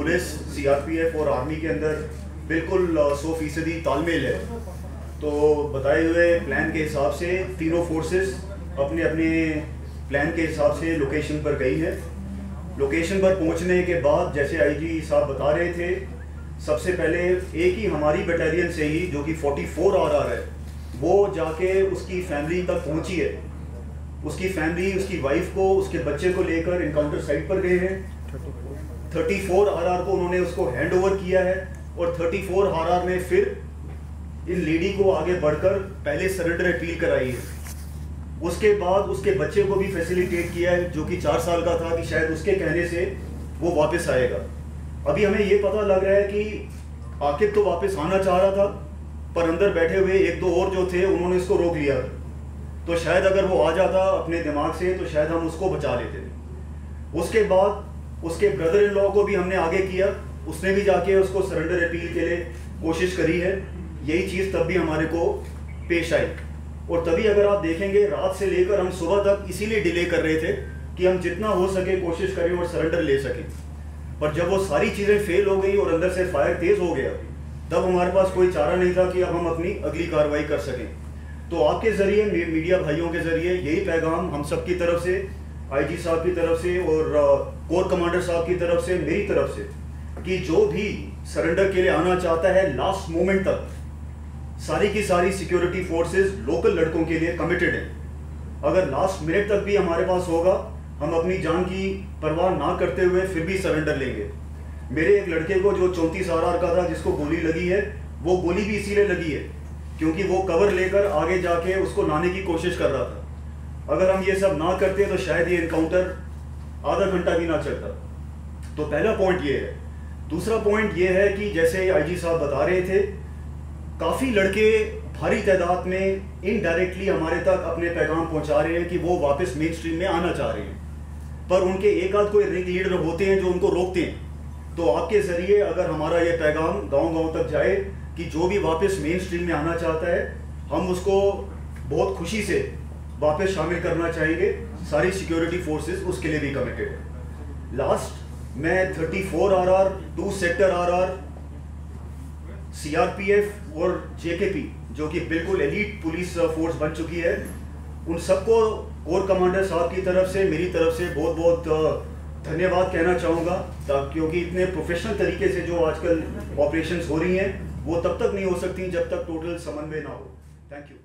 Police, CRPF और army के अंदर बिल्कुल 100% तालमेल है। तो बताए हुए प्लान के हिसाब से तीनों फोर्सेस अपने अपने प्लान के हिसाब से लोकेशन पर गई है। लोकेशन पर पहुंचने के बाद जैसे आईजी साहब बता रहे थे, सबसे पहले एक ही हमारी बटालियन से ही जो कि 44 RR है, वो जाके उसकी फैमिली तक पहुंची है। उसकी फैमिली, उसकी वाइफ को, उसके बच्चे को लेकर इनकाउंटर साइट पर गए हैं। 34 RR को उन्होंने उसको हैंड ओवर किया है और 34 RR ने फिर इन लेडी को आगे बढ़कर पहले सरेंडर अपील कराई है। उसके बाद उसके बच्चे को भी फैसिलिटेट किया है जो कि 4 साल का था, कि शायद उसके कहने से वो वापस आएगा। अभी हमें ये पता लग रहा है कि आकिब तो वापस आना चाह रहा था, पर अंदर बैठे हुए 1-2 और जो थे उन्होंने इसको रोक लिया। तो शायद अगर वो आ जाता अपने दिमाग से तो शायद हम उसको बचा लेते। उसके बाद उसके ब्रदर इन लॉ को भी हमने आगे किया, उसने भी जाके उसको सरेंडर अपील के लिए कोशिश करी है। यही चीज़ तब भी हमारे को पेश आई, और तभी अगर आप देखेंगे रात से लेकर हम सुबह तक इसीलिए डिले कर रहे थे कि हम जितना हो सके कोशिश करें और सरेंडर ले सकें। पर जब वो सारी चीज़ें फेल हो गई और अंदर से फायर तेज़ हो गया, तब हमारे पास कोई चारा नहीं था कि अब हम अपनी अगली कार्रवाई कर सकें। तो आपके ज़रिए, मीडिया भाइयों के ज़रिए यही पैगाम हम सब की तरफ से, आईजी साहब की तरफ से और कोर कमांडर साहब की तरफ से, मेरी तरफ से, कि जो भी सरेंडर के लिए आना चाहता है लास्ट मोमेंट तक, सारी की सारी सिक्योरिटी फोर्सेस लोकल लड़कों के लिए कमिटेड है। अगर लास्ट मिनट तक भी हमारे पास होगा, हम अपनी जान की परवाह ना करते हुए फिर भी सरेंडर लेंगे। मेरे एक लड़के को जो 34 RR का था, जिसको गोली लगी है, वो गोली भी इसीलिए लगी है क्योंकि वो कवर लेकर आगे जाके उसको लाने की कोशिश कर रहा था। अगर हम ये सब ना करते तो शायद ये इनकाउंटर आधा घंटा भी ना चलता। तो पहला पॉइंट ये है। दूसरा पॉइंट ये है कि जैसे आईजी साहब बता रहे थे, काफ़ी लड़के भारी तादाद में इनडायरेक्टली हमारे तक अपने पैगाम पहुंचा रहे हैं कि वो वापस मेन स्ट्रीम में आना चाह रहे हैं, पर उनके एक आध कोई रिंग लीडर होते हैं जो उनको रोकते हैं। तो आपके ज़रिए अगर हमारा ये पैगाम गांव-गांव तक जाए कि जो भी वापस मेन स्ट्रीम में आना चाहता है, हम उसको बहुत खुशी से वापस शामिल करना चाहेंगे। सारी सिक्योरिटी फोर्सेस उसके लिए भी कमिटेड है। लास्ट मैं 34 RR, 2 सेक्टर RR, सीआरपीएफ और जेकेपी जो कि बिल्कुल एलीट पुलिस फोर्स बन चुकी है, उन सबको कोर कमांडर साहब की तरफ से, मेरी तरफ से बहुत बहुत धन्यवाद कहना चाहूँगा, क्योंकि इतने प्रोफेशनल तरीके से जो आजकल ऑपरेशंस हो रही हैं वो तब तक नहीं हो सकती जब तक टोटल समन्वय ना हो। Thank you.